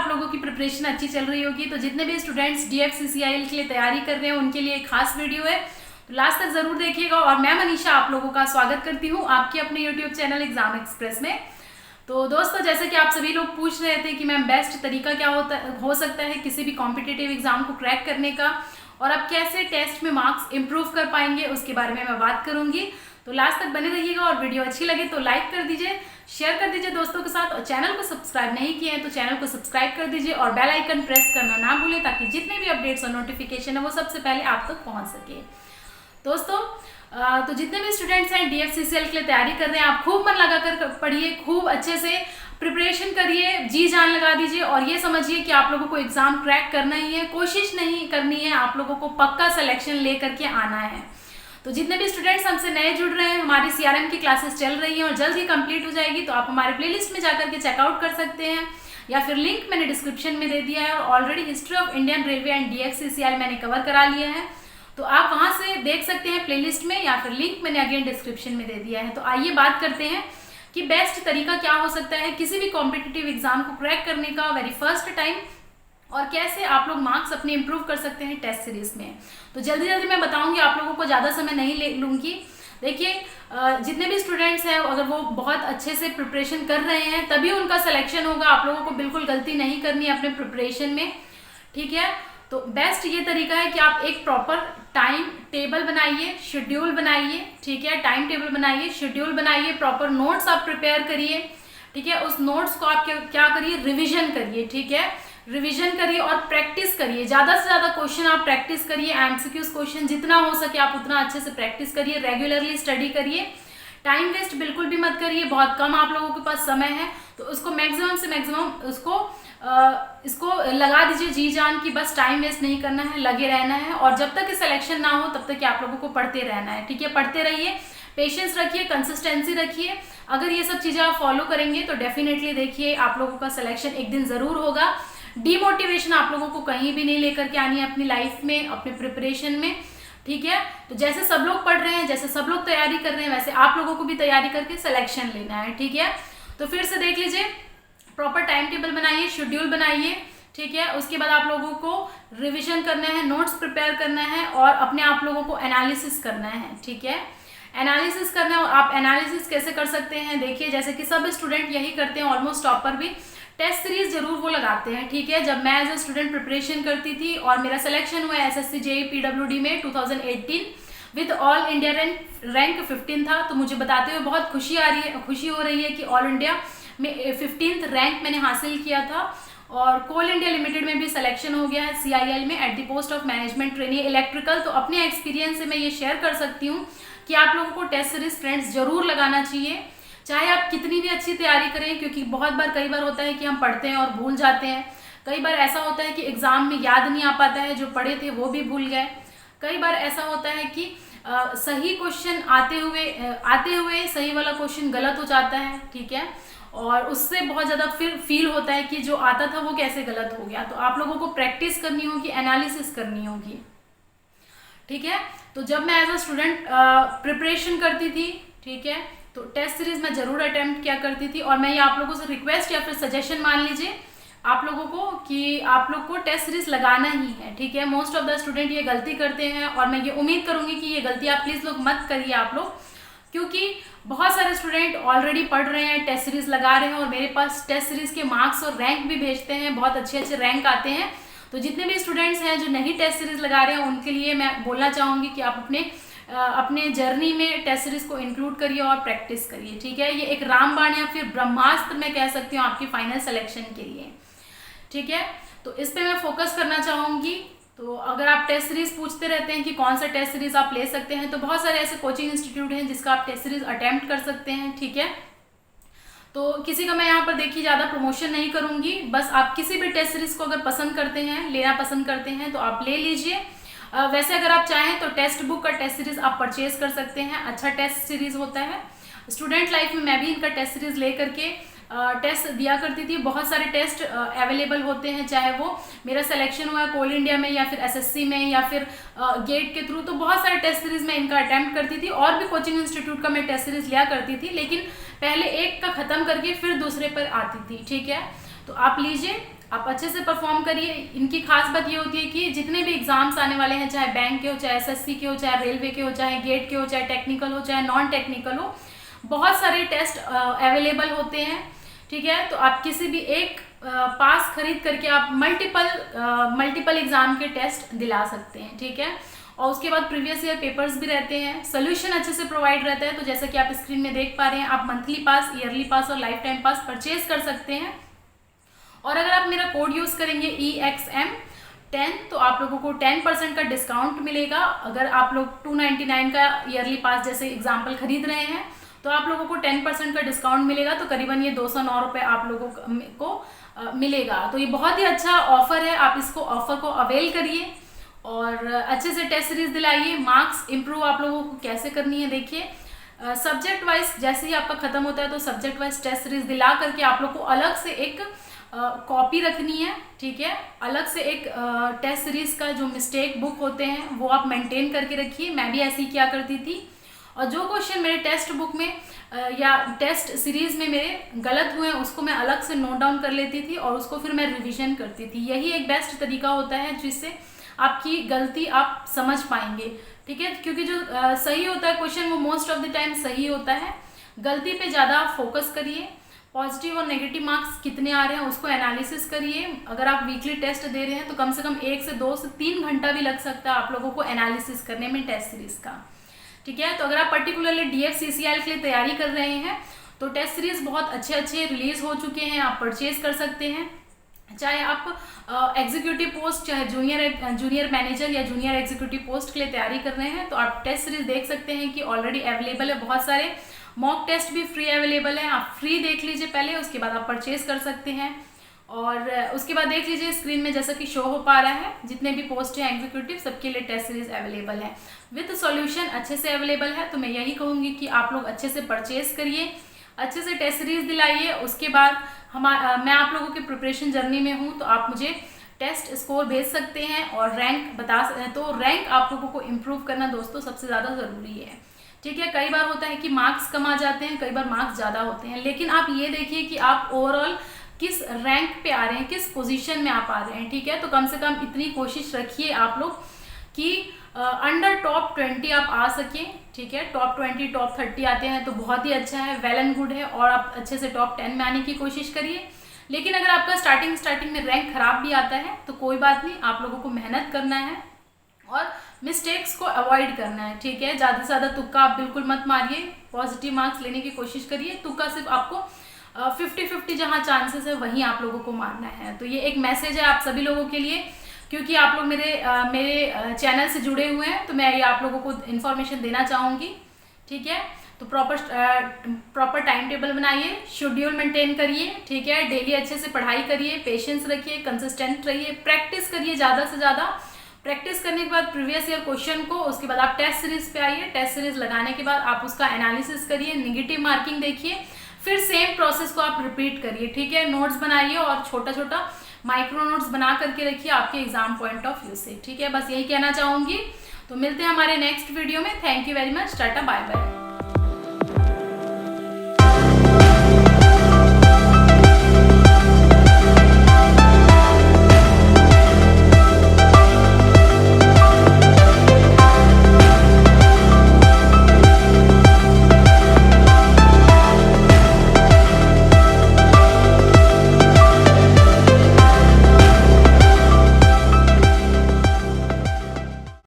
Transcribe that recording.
आप लोगों की प्रिपरेशन अच्छी चल रही होगी। तो जितने भी स्टूडेंट्स DFCCIL के लिए तैयारी कर रहे हैं उनके लिए एक खास वीडियो है, तो लास्ट तक जरूर देखिएगा। और मैं मनीषा आप लोगों का स्वागत करती हूँ आपके अपने यूट्यूब चैनल एग्जाम एक्सप्रेस में। तो दोस्तों, जैसे कि आप सभी लोग पूछ रहे थे कि मैम बेस्ट तरीका क्या हो सकता है किसी भी कॉम्पिटिटिव एग्जाम को क्रैक करने का, और आप कैसे टेस्ट में मार्क्स इंप्रूव कर पाएंगे, उसके बारे में मैं बात करूंगी। तो लास्ट तक बने रहिएगा, और वीडियो अच्छी लगे तो लाइक कर दीजिए, शेयर कर दीजिए दोस्तों के साथ, और चैनल को सब्सक्राइब नहीं किए हैं तो चैनल को सब्सक्राइब कर दीजिए और बेल आइकन प्रेस करना ना भूलें, ताकि जितने भी अपडेट्स और नोटिफिकेशन है वो सबसे पहले आप तक पहुंच सके। दोस्तों, तो जितने भी स्टूडेंट्स हैं DFCCIL के लिए तैयारी कर रहे हैं, आप खूब मन लगा कर पढ़िए, खूब अच्छे से प्रिपरेशन करिए, जी जान लगा दीजिए, और ये समझिए कि आप लोगों को एग्जाम क्रैक करना ही है, कोशिश नहीं करनी है, आप लोगों को पक्का सिलेक्शन ले करके आना है। तो जितने भी स्टूडेंट्स हमसे नए जुड़ रहे हैं, हमारी CRM की क्लासेस चल रही हैं और जल्द ही कंप्लीट हो जाएगी, तो आप हमारे प्लेलिस्ट में जाकर के चेकआउट कर सकते हैं, या फिर लिंक मैंने डिस्क्रिप्शन में दे दिया है। और already history of Indian railway and DFCCIL मैंने कवर करा लिया है, तो आप वहां से देख सकते हैं प्लेलिस्ट में, या फिर लिंक मैंने अगेन डिस्क्रिप्शन में दे दिया है। तो आइए बात करते हैं कि बेस्ट तरीका क्या हो सकता है किसी भी कॉम्पिटिटिव एग्जाम को क्रैक करने का वेरी फर्स्ट टाइम, और कैसे आप लोग मार्क्स अपने इंप्रूव कर सकते हैं टेस्ट सीरीज में। तो जल्दी जल्दी मैं बताऊंगी, आप लोगों को ज़्यादा समय नहीं ले लूँगी। देखिए, जितने भी स्टूडेंट्स हैं अगर वो बहुत अच्छे से प्रिपरेशन कर रहे हैं तभी उनका सिलेक्शन होगा। आप लोगों को बिल्कुल गलती नहीं करनी है अपने प्रिपरेशन में, ठीक है। तो बेस्ट ये तरीका है कि आप एक प्रॉपर टाइम टेबल बनाइए, शेड्यूल बनाइए, ठीक है। टाइम टेबल बनाइए, शेड्यूल बनाइए, प्रॉपर नोट्स आप प्रिपेयर करिए, ठीक है। उस नोट्स को आप क्या करिए, रिविजन करिए, ठीक है। रिवीजन करिए और प्रैक्टिस करिए, ज़्यादा से ज़्यादा क्वेश्चन आप प्रैक्टिस करिए, MCQs क्वेश्चन जितना हो सके आप उतना अच्छे से प्रैक्टिस करिए, रेगुलरली स्टडी करिए, टाइम वेस्ट बिल्कुल भी मत करिए। बहुत कम आप लोगों के पास समय है, तो उसको मैक्सिमम से मैक्सिमम इसको लगा दीजिए जी जान की बस टाइम वेस्ट नहीं करना है, लगे रहना है, और जब तक सिलेक्शन ना हो तब तक आप लोगों को पढ़ते रहना है, ठीक है। पढ़ते रहिए, पेशेंस रखिए, कंसिस्टेंसी रखिए। अगर ये सब चीज़ें आप फॉलो करेंगे तो डेफिनेटली देखिए आप लोगों का सिलेक्शन एक दिन ज़रूर होगा। डीमोटिवेशन आप लोगों को कहीं भी नहीं लेकर के आनी है अपनी लाइफ में, अपने प्रिपरेशन में, ठीक है। तो जैसे सब लोग पढ़ रहे हैं, जैसे सब लोग तैयारी कर रहे हैं, वैसे आप लोगों को भी तैयारी करके सिलेक्शन लेना है, ठीक है। तो फिर से देख लीजिए, प्रॉपर टाइम टेबल बनाइए, शेड्यूल बनाइए, ठीक है। उसके बाद आप लोगों को रिविजन करना है, नोट्स प्रिपेयर करना है, और अपने आप लोगों को एनालिसिस करना है, ठीक है। एनालिसिस करना है, और आप एनालिसिस कैसे कर सकते हैं, देखिए जैसे कि सब स्टूडेंट यही करते हैं, ऑलमोस्ट टॉपर भी टेस्ट सीरीज जरूर वो लगाते हैं, ठीक है। जब मैं एज ए स्टूडेंट प्रिपरेशन करती थी और मेरा सिलेक्शन हुआ SSC JEE PWD में 2018 विद ऑल इंडिया रैंक 15 था, तो मुझे बताते हुए बहुत खुशी हो रही है कि ऑल इंडिया में 15th रैंक मैंने हासिल किया था, और कोल इंडिया लिमिटेड में भी सिलेक्शन हो गया है CIL में at the post of management trainee electrical. तो अपने एक्सपीरियंस से मैं ये शेयर कर सकती हूँ कि आप लोगों को टेस्ट सीरीज फ्रेंड्स जरूर लगाना चाहिए, चाहे आप कितनी भी अच्छी तैयारी करें, क्योंकि कई बार होता है कि हम पढ़ते हैं और भूल जाते हैं। कई बार ऐसा होता है कि एग्जाम में याद नहीं आ पाता है, जो पढ़े थे वो भी भूल गए। कई बार ऐसा होता है कि सही क्वेश्चन आते हुए सही वाला क्वेश्चन गलत हो जाता है, ठीक है, और उससे बहुत ज़्यादा फिर फील होता है कि जो आता था वो कैसे गलत हो गया। तो आप लोगों को प्रैक्टिस करनी होगी, एनालिसिस करनी होगी, ठीक है। तो जब मैं एज अ स्टूडेंट प्रिपरेशन करती थी, ठीक है, तो टेस्ट सीरीज मैं जरूर अटेम्प्ट किया करती थी, और मैं ये आप लोगों से रिक्वेस्ट या फिर सजेशन मान लीजिए आप लोगों को कि आप लोग को टेस्ट सीरीज लगाना ही है, ठीक है। मोस्ट ऑफ द स्टूडेंट ये गलती करते हैं, और मैं ये उम्मीद करूंगी कि ये गलती आप प्लीज़ लोग मत करिए आप लोग, क्योंकि बहुत सारे स्टूडेंट ऑलरेडी पढ़ रहे हैं, टेस्ट सीरीज लगा रहे हैं, और मेरे पास टेस्ट सीरीज के मार्क्स और रैंक भी भेजते हैं, बहुत अच्छे अच्छे रैंक आते हैं। तो जितने भी स्टूडेंट्स हैं जो नहीं टेस्ट सीरीज लगा रहे हैं उनके लिए मैं बोलना चाहूँगी कि आप अपने जर्नी में टेस्ट सीरीज को इंक्लूड करिए और प्रैक्टिस करिए, ठीक है। ये एक रामबाण या फिर ब्रह्मास्त्र मैं कह सकती हूँ आपकी फाइनल सिलेक्शन के लिए, ठीक है। तो इस पे मैं फोकस करना चाहूँगी। तो अगर आप टेस्ट सीरीज पूछते रहते हैं कि कौन सा टेस्ट सीरीज आप ले सकते हैं, तो बहुत सारे ऐसे कोचिंग इंस्टीट्यूट हैं जिसका आप टेस्ट सीरीज अटेम्प्ट कर सकते हैं, ठीक है। तो किसी का मैं यहाँ पर देखिए ज़्यादा प्रमोशन नहीं करूँगी, बस आप किसी भी टेस्ट सीरीज को अगर पसंद करते हैं, लेना पसंद करते हैं, तो आप ले लीजिए। वैसे अगर आप चाहें तो टेक्स्ट बुक का टेस्ट सीरीज आप परचेज कर सकते हैं, अच्छा टेस्ट सीरीज होता है। स्टूडेंट लाइफ में मैं भी इनका टेस्ट सीरीज ले करके टेस्ट दिया करती थी। बहुत सारे टेस्ट अवेलेबल होते हैं, चाहे वो मेरा सिलेक्शन हुआ है कोल इंडिया में या फिर SSC में या फिर गेट के थ्रू, तो बहुत सारे टेस्ट सीरीज मैं इनका अटेम्प्ट करती थी, और भी कोचिंग इंस्टीट्यूट का मैं टेस्ट सीरीज लिया करती थी, लेकिन पहले एक का ख़त्म करके फिर दूसरे पर आती थी, ठीक है। तो आप लीजिए, आप अच्छे से परफॉर्म करिए। इनकी खास बात ये होती है कि जितने भी एग्जाम्स आने वाले हैं, चाहे बैंक के हो, चाहे एसएससी के हो, चाहे रेलवे के हो, चाहे गेट के हो, चाहे टेक्निकल हो, चाहे नॉन टेक्निकल हो, बहुत सारे टेस्ट अवेलेबल होते हैं। ठीक है, तो आप किसी भी एक पास खरीद करके आप मल्टीपल एग्जाम के टेस्ट दिला सकते हैं। ठीक है, और उसके बाद प्रीवियस ईयर पेपर्स भी रहते हैं, सोल्यूशन अच्छे से प्रोवाइड रहता है। तो जैसा कि आप स्क्रीन में देख पा रहे हैं, आप मंथली पास, ईयरली पास और लाइफ टाइम पास परचेज कर सकते हैं। और अगर आप मेरा कोड यूज़ करेंगे EXM10 तो आप लोगों को 10% का डिस्काउंट मिलेगा। अगर आप लोग 299 का ईयरली पास जैसे एग्जाम्पल खरीद रहे हैं तो आप लोगों को 10% का डिस्काउंट मिलेगा, तो करीबन ये 209 रुपये आप लोगों को मिलेगा। तो ये बहुत ही अच्छा ऑफर है, आप इसको ऑफर को अवेल करिए और अच्छे से टेस्ट सीरीज दिलाइए। मार्क्स इंप्रूव आप लोगों को कैसे करनी है देखिए, सब्जेक्ट वाइज जैसे ही आपका खत्म होता है तो सब्जेक्ट वाइज टेस्ट सीरीज दिला करके आप लोग को अलग से एक कॉपी रखनी है। ठीक है, अलग से एक टेस्ट सीरीज का जो मिस्टेक बुक होते हैं वो आप मेंटेन करके रखिए। मैं भी ऐसे ही किया करती थी, और जो क्वेश्चन मेरे टेस्ट बुक में या टेस्ट सीरीज में मेरे गलत हुए उसको मैं अलग से नोट डाउन कर लेती थी और उसको फिर मैं रिवीजन करती थी। यही एक बेस्ट तरीका होता है जिससे आपकी गलती आप समझ पाएंगे। ठीक है, क्योंकि जो सही होता है क्वेश्चन वो मोस्ट ऑफ द टाइम सही होता है। गलती पे ज़्यादा फोकस करिए। पॉजिटिव और नेगेटिव मार्क्स कितने आ रहे हैं उसको एनालिसिस करिए। अगर आप वीकली टेस्ट दे रहे हैं तो कम से कम 1 से 2 से 3 घंटा भी लग सकता है आप लोगों को एनालिसिस करने में टेस्ट सीरीज का। ठीक है, तो अगर आप पर्टिकुलरली DFCCIL के लिए तैयारी कर रहे हैं तो टेस्ट सीरीज बहुत अच्छे रिलीज हो चुके हैं, आप परचेज कर सकते हैं। चाहे आप एग्जीक्यूटिव पोस्ट, चाहे जूनियर मैनेजर या जूनियर एग्जीक्यूटिव पोस्ट के लिए तैयारी कर रहे हैं तो आप टेस्ट सीरीज देख सकते हैं कि ऑलरेडी अवेलेबल है। बहुत सारे मॉक टेस्ट भी फ्री अवेलेबल हैं, आप फ्री देख लीजिए पहले, उसके बाद आप परचेज कर सकते हैं। और उसके बाद देख लीजिए स्क्रीन में जैसा कि शो हो पा रहा है, जितने भी पोस्ट हैं एग्जीक्यूटिव सबके लिए टेस्ट सीरीज अवेलेबल है, विद सॉल्यूशन अच्छे से अवेलेबल है। तो मैं यही कहूँगी कि आप लोग अच्छे से परचेज करिए, अच्छे से टेस्ट सीरीज दिलाइए। उसके बाद मैं आप लोगों के प्रिपरेशन जर्नी में हूँ, तो आप मुझे टेस्ट स्कोर भेज सकते हैं और रैंक बता सकते हैं। तो रैंक आप लोगों को इम्प्रूव करना दोस्तों सबसे ज़्यादा ज़रूरी है। ठीक है, कई बार होता है कि मार्क्स कम आ जाते हैं, कई बार मार्क्स ज़्यादा होते हैं, लेकिन आप ये देखिए कि आप ओवरऑल किस रैंक पे आ रहे हैं, किस पोजीशन में आप आ रहे हैं। ठीक है, तो कम से कम इतनी कोशिश रखिए आप लोग कि अंडर टॉप 20 आप आ सकें। ठीक है, टॉप 20 टॉप 30 आते हैं तो बहुत ही अच्छा है, वेल एंड गुड है, और आप अच्छे से टॉप 10 में आने की कोशिश करिए। लेकिन अगर आपका स्टार्टिंग में रैंक खराब भी आता है तो कोई बात नहीं, आप लोगों को मेहनत करना है और मिस्टेक्स को अवॉइड करना है। ठीक है, ज़्यादा से ज़्यादा तुक्का आप बिल्कुल मत मारिए, पॉजिटिव मार्क्स लेने की कोशिश करिए। तुक्का सिर्फ आपको 50-50 जहाँ चांसेस है वहीं आप लोगों को मारना है। तो ये एक मैसेज है आप सभी लोगों के लिए, क्योंकि आप लोग मेरे चैनल से जुड़े हुए हैं तो मैं ये आप लोगों को इन्फॉर्मेशन देना चाहूँगी। ठीक है, तो प्रॉपर टाइम टेबल बनाइए, शेड्यूल मेंटेन करिए। ठीक है, डेली अच्छे से पढ़ाई करिए, पेशेंस रखिए, कंसिस्टेंट रहिए, प्रैक्टिस करिए ज़्यादा से ज़्यादा। प्रैक्टिस करने के बाद प्रीवियस ईयर क्वेश्चन को, उसके बाद आप टेस्ट सीरीज पे आइए, टेस्ट सीरीज लगाने के बाद आप उसका एनालिसिस करिए, नेगेटिव मार्किंग देखिए, फिर सेम प्रोसेस को आप रिपीट करिए। ठीक है, नोट्स बनाइए और छोटा छोटा माइक्रो नोट्स बना करके रखिए आपके एग्जाम पॉइंट ऑफ व्यू से। ठीक है, बस यही कहना चाहूँगी। तो मिलते हैं हमारे नेक्स्ट वीडियो में। Thank you very much, tata bye bye.